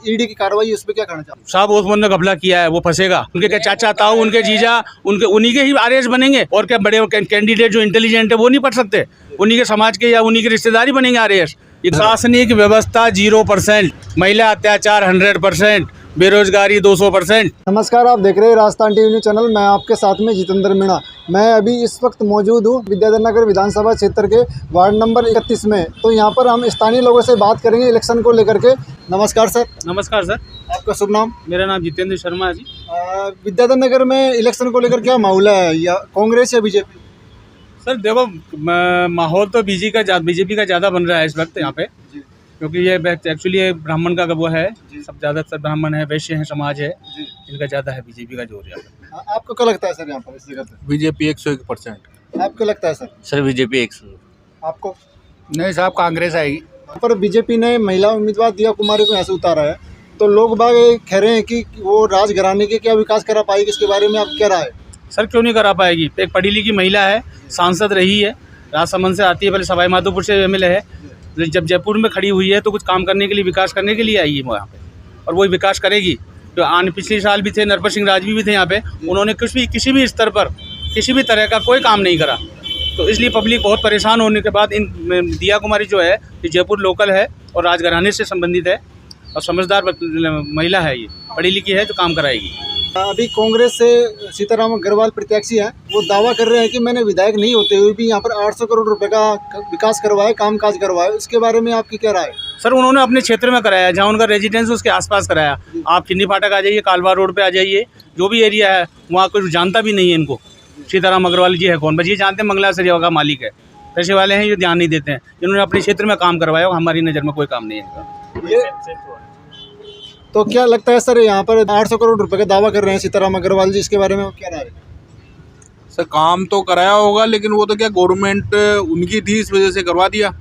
ED की कार्रवाई उस पर क्या कहना चाहते साहब ओस्मान ने घपला किया है, वो फंसेगा। उनके क्या चाचा ताऊ, उनके जीजा, उन्हीं के ही आरएएस बनेंगे। और क्या बड़े कैंडिडेट जो इंटेलिजेंट है वो नहीं पढ़ सकते? उन्हीं के समाज के या उन्हीं के रिश्तेदारी बनेंगे आरएएस। शासनिक व्यवस्था 0%, महिला अत्याचार 100%, बेरोजगारी 200%। नमस्कार, आप देख रहे हैं राजस्थान टीवी न्यूज चैनल। मैं आपके साथ में जितेंद्र मीणा। मैं अभी इस वक्त मौजूद हूँ विद्याधर नगर विधानसभा क्षेत्र के वार्ड नंबर 31 में। तो यहाँ पर हम स्थानीय लोगों से बात करेंगे इलेक्शन को लेकर के। नमस्कार सर। नमस्कार सर। आपका शुभ नाम? मेरा नाम जितेंद्र शर्मा है जी। विद्याधर नगर में इलेक्शन को लेकर क्या माहौल है, या कांग्रेस या बीजेपी? सर देखो, माहौल तो बीजेपी का ज़्यादा बन रहा है इस वक्त यहाँ पे, क्योंकि ये एक्चुअली ये ब्राह्मण का वो है, सब ज़्यादातर ब्राह्मण है, वैश्य है, समाज है, इनका ज़्यादा है बीजेपी का जोर यहाँ पे। आपको क्या लगता है सर यहाँ पर इस जगह पे? बीजेपी 101%। आपको लगता है सर? Sir BJP 100। आपको? नहीं साहब, कांग्रेस आएगी। पर बीजेपी ने महिला उम्मीदवार दिया कुमारी को यहाँ से उतारा है, तो लोग बाग कह रहे हैं कि वो राजघराने के क्या विकास करा पाएगी, इसके बारे में आप क्या राय है? सर क्यों नहीं करा पाएगी? एक पढ़ी लिखी महिला है, सांसद रही है, राजसमंद से आती है, पहले सवाई माधोपुर से एमएलए है। जब जयपुर में खड़ी हुई है तो कुछ काम करने के लिए, विकास करने के लिए आई है वहाँ पे, और वही विकास करेगी। तो पिछले साल भी थे, नरपत सिंह राजवी भी थे यहाँ पे, उन्होंने किसी भी स्तर पर किसी भी तरह का कोई काम नहीं करा। तो इसलिए पब्लिक बहुत परेशान होने के बाद इन दिया कुमारी जो है, ये जयपुर लोकल है और राजघराने से संबंधित है और समझदार महिला है, ये पढ़ी लिखी है, तो काम कराएगी। अभी कांग्रेस से सीताराम अग्रवाल प्रत्याशी हैं, वो दावा कर रहे हैं कि मैंने विधायक नहीं होते हुए भी यहाँ पर 800 करोड़ रुपए का विकास करवाए, कामकाज करवाए। इसके बारे में आपकी क्या राय है? सर उन्होंने अपने क्षेत्र में कराया, जहाँ उनका रेजिडेंस उसके आसपास कराया। आप चिन्नी फाटक आ जाइए, कालवा रोड पे आ जाइए, जो भी एरिया है वहाँ कोई जानता भी नहीं है इनको सीताराम अग्रवाल जी है कौन। बस ये जानते हैं मंगला सरिया का मालिक है, पैसे वाले हैं, ये ध्यान नहीं देते हैं। इन्होंने अपने क्षेत्र में काम करवाया, हमारी नज़र में कोई काम नहीं है इनका। तो क्या लगता है सर, यहाँ पर 800 करोड़ रुपए का दावा कर रहे हैं सीताराम अग्रवाल जी, इसके बारे में क्या राय है? सर काम तो कराया होगा, लेकिन वो तो क्या गवर्नमेंट उनकी थी, इस वजह से करवा दिया।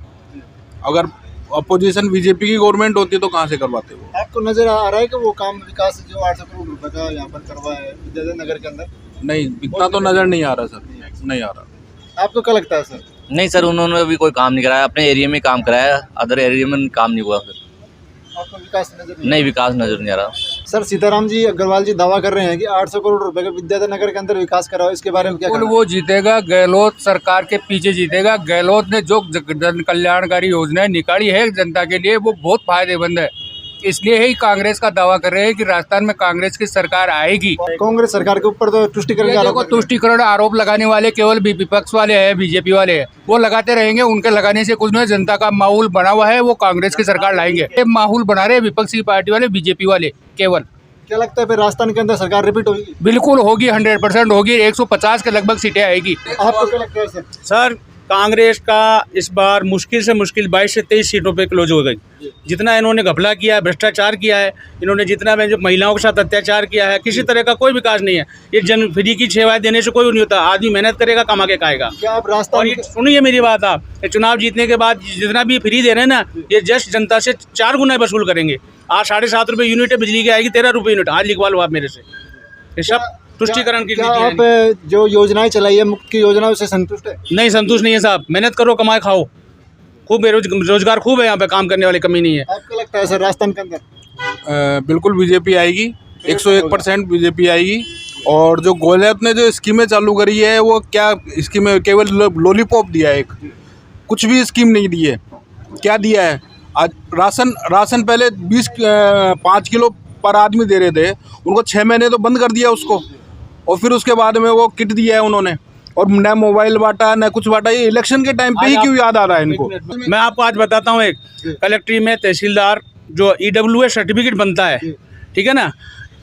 अगर अपोजिशन बीजेपी की गवर्नमेंट होती तो कहाँ से करवाते वो? आपको नजर आ रहा है कि वो काम विकास जो 800 करोड़ रुपए का यहाँ पर करवाया है विद्याधर नगर के अंदर? नहीं, इतना तो नज़र नहीं आ रहा सर, नहीं आ रहा। आपको क्या लगता है सर? नहीं सर, उन्होंने अभी कोई काम नहीं कराया, अपने एरिया में काम कराया, अदर एरिया में काम नहीं हुआ। फिर आपको विकास नजर नहीं, विकास नजर नहीं आ रहा। सर सीताराम जी अग्रवाल जी दावा कर रहे हैं कि 800 करोड़ रुपए का विद्याधर नगर के अंदर विकास कराओ, इसके बारे में क्या कहना है? वो जीतेगा, गहलोत सरकार के पीछे जीतेगा। गहलोत ने जो जन कल्याणकारी योजनाएं निकाली है जनता के लिए, वो बहुत फायदेमंद है। इसलिए ही कांग्रेस का दावा कर रहे हैं कि राजस्थान में कांग्रेस की सरकार आएगी। कांग्रेस सरकार के ऊपर तो तुष्टिकरण आरोप लगाने वाले केवल विपक्ष वाले हैं, बीजेपी वाले हैं, वो लगाते रहेंगे। उनके लगाने से कुछ नहीं, जनता का माहौल बना हुआ है, वो कांग्रेस की सरकार लाएंगे। ये माहौल बना रहे विपक्षी पार्टी वाले, बीजेपी वाले केवल। क्या लगता है फिर राजस्थान के अंदर सरकार रिपीट होगी? बिल्कुल होगी, 100% होगी। 150 के लगभग सीटें आएगी। आपको क्या लगता है सर? सर कांग्रेस का इस बार मुश्किल से मुश्किल 22 से 23 सीटों पे क्लोज हो गई। जितना इन्होंने घपला किया है, भ्रष्टाचार किया है, इन्होंने जितना जो महिलाओं के साथ अत्याचार किया है, किसी तरह का कोई विकास नहीं है। ये जन फ्री की सेवाएं देने से कोई नहीं होता। आदमी मेहनत करेगा, कमा के खाएगा। क्या आप और राजस्थान ये सुनिए मेरी बात, आप ये चुनाव जीतने के बाद जितना भी फ्री दे रहे हैं ना, ये जस्ट जनता से 4 गुना वसूल करेंगे। आज 7.5 रुपये यूनिट है बिजली की, आएगी 13 रुपये यूनिट। आज लिखवा लो आप मेरे से। ये सब तुष्टिकरण की क्या नीति है। आप जो योजनाएं चलाई है, मुफ्त की योजना, उससे संतुष्ट है? नहीं, संतुष्ट नहीं है साहब। मेहनत करो, कमाए खाओ। खूब रोजगार खूब है यहाँ पे, काम करने वाली कमी नहीं है। आपको लगता है सर राजस्थान के अंदर? बिल्कुल बीजेपी आएगी, 101% बीजेपी आएगी। और जो गहलोत ने जो स्कीमें चालू करी है, वो क्या स्कीमें, केवल लॉलीपॉप दिया है, कुछ भी स्कीम नहीं दी है। क्या दिया है? आज राशन पहले 5 किलो पर आदमी दे रहे थे, उनको 6 महीने तो बंद कर दिया उसको। और फिर उसके बाद में वो किट दिया है उन्होंने, और न मोबाइल बांटा न कुछ बांटा। ये इलेक्शन के टाइम पे ही क्यों याद आ रहा है इनको? मैं आपको आज बताता हूँ। एक कलेक्ट्री में तहसीलदार जो EWS सर्टिफिकेट बनता है, ठीक है ना,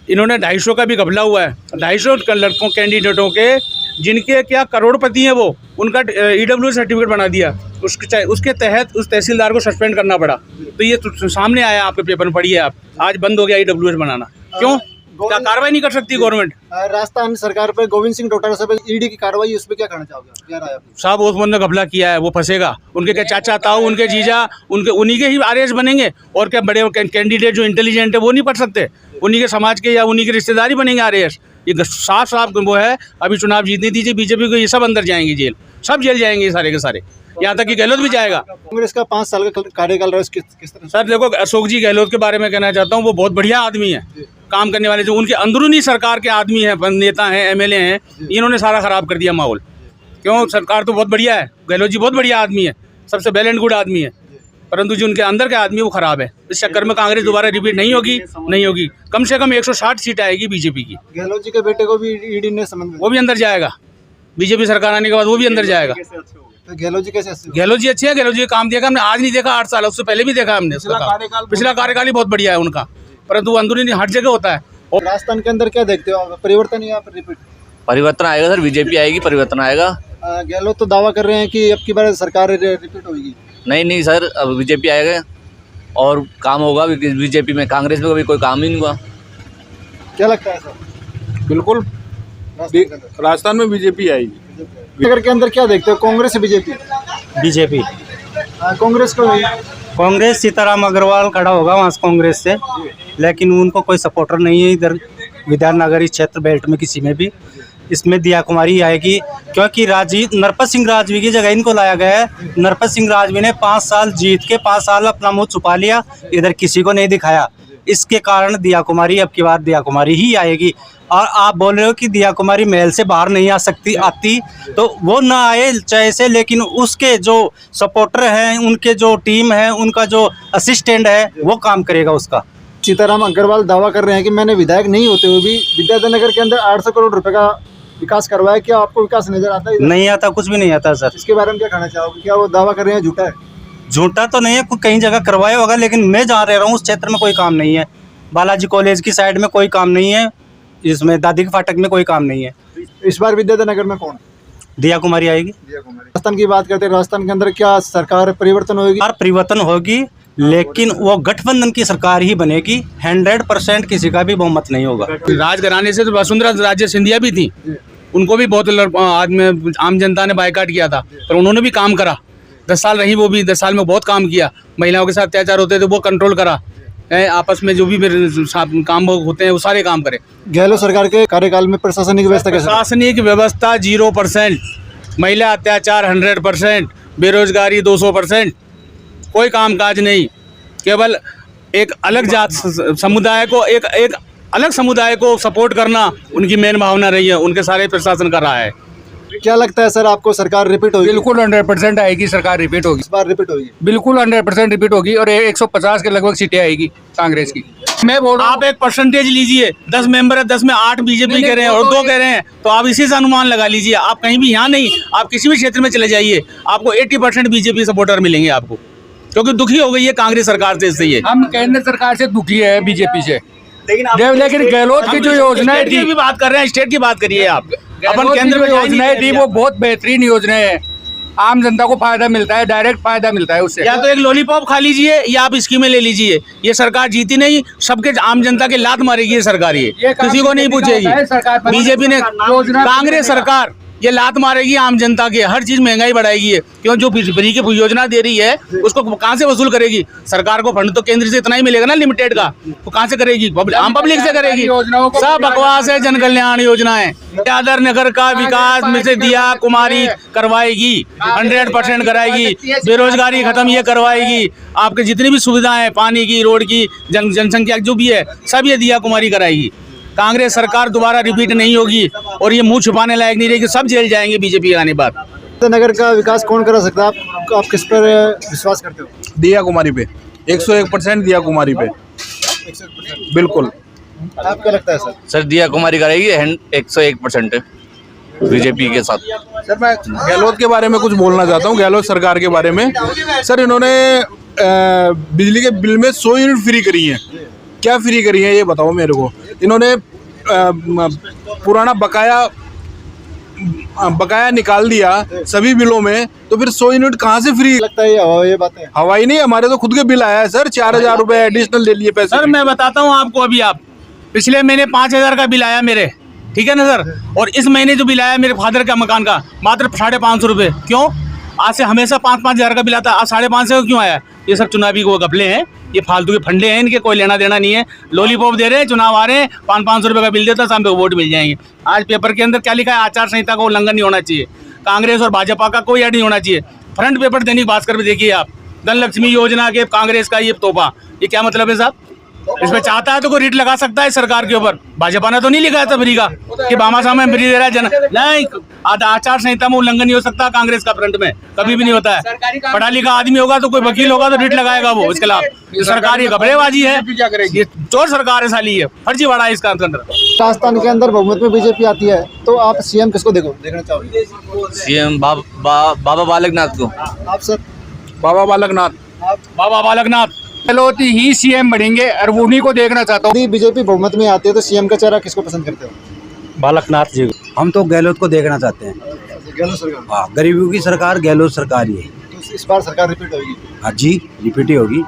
इन्होंने 250 का भी घपला हुआ है। 250 लड़कों कैंडिडेटों के, जिनके क्या करोड़पति हैं वो, उनका EWS सर्टिफिकेट बना दिया। उसके तहत उस तहसीलदार को सस्पेंड करना पड़ा। तो ये सामने आया, आपके पेपर में पढ़िए आप। आज बंद हो गया EWS बनाना। क्यों? क्या कार्रवाई नहीं कर सकती गवर्नमेंट? राजस्थान सरकार पे गोविंद सिंह डोटासरा साहब ईडी की कार्रवाई, उस पर क्या कहना चाहोगे? क्या राय है आपकी? साहब ओस्मान ने घपला किया है, वो फंसेगा। उनके क्या चाचा ताऊ, उनके जीजा, उन्हीं के ही आरएएस बनेंगे। और क्या बड़े कैंडिडेट जो इंटेलिजेंट है वो नहीं पढ़ सकते? उन्हीं के समाज के या उन्हीं की रिश्तेदारी बनेंगे आरएएस। ये साफ साफ वो है। अभी चुनाव जीतने दीजिए बीजेपी को, ये सब अंदर जाएंगे जेल, सब जेल जाएंगे सारे के सारे। यहाँ तक कि गहलोत भी जाएगा। कांग्रेस का 5 साल का कार्यकाल रहा है, किस तरह से? सर देखो, अशोक जी गहलोत के बारे में कहना चाहता हूँ, वो बहुत बढ़िया आदमी है, काम करने वाले। जो उनके अंदरूनी सरकार के आदमी हैं, नेता हैं, एमएलए हैं, इन्होंने सारा खराब कर दिया माहौल। क्यों? सरकार तो बहुत बढ़िया है, गहलोत जी बहुत बढ़िया आदमी है, सबसे वेल एंड गुड आदमी है, परंतु जो उनके अंदर के आदमी वो खराब है। इस चक्कर में कांग्रेस दोबारा रिपीट नहीं होगी। कम से कम 160 सीट आएगी बीजेपी की। गहलोत जी के बेटे को भी ईडी ने समन, वो भी अंदर जाएगा, बीजेपी सरकार आने के बाद वो भी अंदर जाएगा। तो गहलोत जी कैसे अच्छे? गहलोत जी अच्छे हैं, गहलोत जी काम देखा हमने, आज नहीं देखा, 8 साल, उससे पहले भी देखा हमने। पिछला कार्यकाल ही बहुत बढ़िया है उनका, परंतु अंदरूनी हर जगह होता है। और राजस्थान के अंदर क्या देखते हो आप, परिवर्तन या फिर रिपीट? परिवर्तन आएगा सर, बीजेपी आएगी, परिवर्तन आएगा। गहलोत तो दावा कर रहे हैं कि अब की बार सरकार रिपीट होगी। नहीं सर, अब बीजेपी आएगा और काम होगा बीजेपी में। कांग्रेस में कभी कोई काम ही नहीं हुआ। क्या लगता है सर? बिल्कुल राजस्थान में बीजेपी आएगी। नगर के अंदर क्या देखते हो, कांग्रेस या बीजेपी? बीजेपी। कांग्रेस को कांग्रेस सीताराम अग्रवाल खड़ा होगा वहाँ से कांग्रेस से, लेकिन उनको कोई सपोर्टर नहीं है इधर विद्यानगर इस क्षेत्र बेल्ट में किसी में भी। इसमें दिया कुमारी आएगी, क्योंकि नरपत सिंह राजवी की जगह इनको लाया गया है। नरपत सिंह राजवी ने 5 साल जीत के 5 साल अपना मुँह छुपा लिया, इधर किसी को नहीं दिखाया। इसके कारण दिया कुमारी, अब की बार दिया कुमारी ही आएगी। और आप बोल रहे हो कि दिया कुमारी महल से बाहर नहीं आती, तो वो ना आए चाहे से, लेकिन उसके जो सपोर्टर हैं, उनके जो टीम है, उनका जो असिस्टेंट है, वो काम करेगा उसका। सीताराम अग्रवाल दावा कर रहे हैं कि मैंने विधायक नहीं होते हुए भी विद्याधर के अंदर 800 करोड़ रुपए का विकास करवाया। क्या आपको विकास नजर आता है? नहीं आता, कुछ भी नहीं आता सर। इसके बारे में क्या कहना चाहोगे? क्या वो दावा कर रहे हैं झूठा है? झूठा तो नहीं है, कहीं जगह करवाया होगा, लेकिन मैं जहाँ रह रहा हूँ उस क्षेत्र में कोई काम नहीं है। बालाजी कॉलेज की साइड में कोई काम नहीं है, इसमें दादी के फाटक में कोई काम नहीं है। इस बार विद्याधर नगर में कौन? दिया कुमारी आएगी। राजस्थान की बात करते हैं, राजस्थान के अंदर क्या सरकार परिवर्तन होगी? परिवर्तन होगी, लेकिन वो गठबंधन की सरकार ही बनेगी। 100% किसी का भी बहुमत नहीं होगा। राजघराने से तो वसुंधरा राजे सिंधिया भी थी, उनको भी बहुत आम जनता ने बायकॉट किया था, पर उन्होंने भी काम करा। 10 साल रही, वो भी 10 साल में बहुत काम किया। महिलाओं के साथ अत्याचार होते थे वो कंट्रोल करा, आपस में जो भी काम होते हैं वो सारे काम करे। गहलोत सरकार के कार्यकाल में प्रशासनिक व्यवस्था कैसे? प्रशासनिक व्यवस्था 0%, महिला अत्याचार 100%, बेरोजगारी 200%, कोई कामकाज नहीं। केवल एक अलग जात समुदाय को, एक अलग समुदाय को सपोर्ट करना उनकी मेन भावना रही है, उनके सारे प्रशासन कर रहा है। क्या लगता है सर आपको, सरकार रिपीट होगी? बिल्कुल 100% आएगी, सरकार रिपीट होगी। इस बार रिपीट होगी? बिल्कुल 100% रिपीट होगी और 150 के लगभग सीटें आएगी कांग्रेस की। मैं बोल रहा हूँ, आप एक परसेंटेज लीजिए, 10 मेंबर है, 10 में 8 बीजेपी कह रहे हैं और 2 कह रहे हैं, तो आप इसी से अनुमान लगा लीजिए। आप कहीं भी, यहाँ नहीं, आप किसी भी क्षेत्र में चले जाइए, आपको 80% बीजेपी सपोर्टर मिलेंगे आपको, क्योंकि दुखी हो गई है कांग्रेस सरकार से। इससे हम केंद्र सरकार से दुखी है, बीजेपी से। लेकिन गहलोत की जो योजनाएं थी, की बात कर रहे हैं, स्टेट की बात करिए आप। अपन केंद्र में योजनाएं थी वो बहुत बेहतरीन योजनाएं हैं, आम जनता को फायदा मिलता है, डायरेक्ट फायदा मिलता है उससे। या तो एक लॉलीपॉप खा लीजिए या आप स्कीमें ले लीजिए। ये सरकार जीती नहीं, सबके आम जनता के लात मारेगी ये सरकार, ये किसी को नहीं पूछेगी। बीजेपी ने, कांग्रेस सरकार ये लात मारेगी आम जनता के, हर चीज महंगाई बढ़ाएगी है। क्यों? जो फ्री की योजना दे रही है उसको कहाँ से वसूल करेगी? सरकार को फंड तो केंद्र से इतना ही मिलेगा ना, लिमिटेड का, तो कहाँ से करेगी? आम पब्लिक से करेगी। सब बकवास है, जन कल्याण योजनाएं। विद्याधर नगर का विकास में से दिया कुमारी करवाएगी, 100% कराएगी। बेरोजगारी खत्म ये करवाएगी, आपके जितनी भी सुविधाएं, पानी की, रोड की, जनसंख्या जो भी है, सब ये दिया कुमारी कराएगी। कांग्रेस सरकार दोबारा रिपीट नहीं होगी और ये मुंह छुपाने लायक नहीं रहेगी, सब जेल जाएंगे बीजेपी आने बाद। नगर का विकास कौन करा सकता है? आप किस पर विश्वास करते हो? दिया कुमारी पे, 101% दिया कुमारी पे, बिल्कुल। आप क्या लगता है सर? सर दिया कुमारी करेगी 101% बीजेपी के साथ। सर मैं गहलोत के बारे में कुछ बोलना चाहता हूँ, गहलोत सरकार के बारे में। सर इन्होंने बिजली के बिल में 100 यूनिट फ्री करी हैं। क्या फ्री करी है ये बताओ मेरे को। इन्होंने पुराना बकाया निकाल दिया सभी बिलों में, तो फिर 100 यूनिट कहाँ से फ्री? लगता है ये बात है? हवाई नहीं, हमारे तो खुद के बिल आया है सर, 4000 रुपए एडिशनल ले लिए पैसे। सर मैं बताता हूँ आपको, अभी आप पिछले महीने 5000 का बिल आया मेरे, ठीक है ना सर, और इस महीने जो बिल आया मेरे फादर का मकान का मात्र 550 रुपये। क्यों? आज से हमेशा 5-5 हज़ार का बिल आता, आज 550 क्यों आया? ये सब चुनावी वो घपले हैं, ये फालतू के फंडे हैं, इनके कोई लेना देना नहीं है। लॉलीपॉप दे रहे हैं, चुनाव आ रहे हैं, 500 रुपये का बिल देता, शाम पे वोट मिल जाएंगे। आज पेपर के अंदर क्या लिखा है? आचार संहिता का उल्लंघन नहीं होना चाहिए, कांग्रेस और भाजपा का कोई ऐड नहीं होना चाहिए। फ्रंट पेपर दैनिक भास्कर में देखिए आप, धन लक्ष्मी योजना के कांग्रेस का ये तोहफा, ये क्या मतलब है साहब? इसमें चाहता है तो कोई रिट लगा सकता है सरकार के ऊपर। भाजपा ने तो नहीं लिखा था फ्री का कि बामा साहब में फ्री दे रहा है जन, नहीं, आचार संहिता में उल्लंघन नहीं हो सकता कांग्रेस का फ्रंट में, कभी भी नहीं होता है। पढ़ा लिखा आदमी होगा तो कोई वकील होगा तो रिट लगाएगा वो इसके खिलाफ। ये सरकार ये घबरेबाजी है, ये चोर सरकार है साली, ये फर्जीवाड़ा है इसका अंदर। राजस्थान के अंदर बहुमत में बीजेपी आती है तो आप सीएम किसको देखना चाहोगे? सीएम बाबा बालकनाथ को। आप सर? बाबा बालकनाथ। बाबा बालकनाथ। गहलोत ही सीएम बनेंगे और उन्हीं को देखना चाहता हूँ। यदि बीजेपी बहुमत में आती है तो सीएम का चेहरा किसको पसंद करते हो? बालकनाथ जी। हम तो गहलोत को देखना चाहते हैं। गहलोत सरकार? हाँ, गरीबों की सरकार गहलोत सरकार ही है। तो इस बार सरकार रिपीट होगी? हाँ जी, रिपीट ही होगी।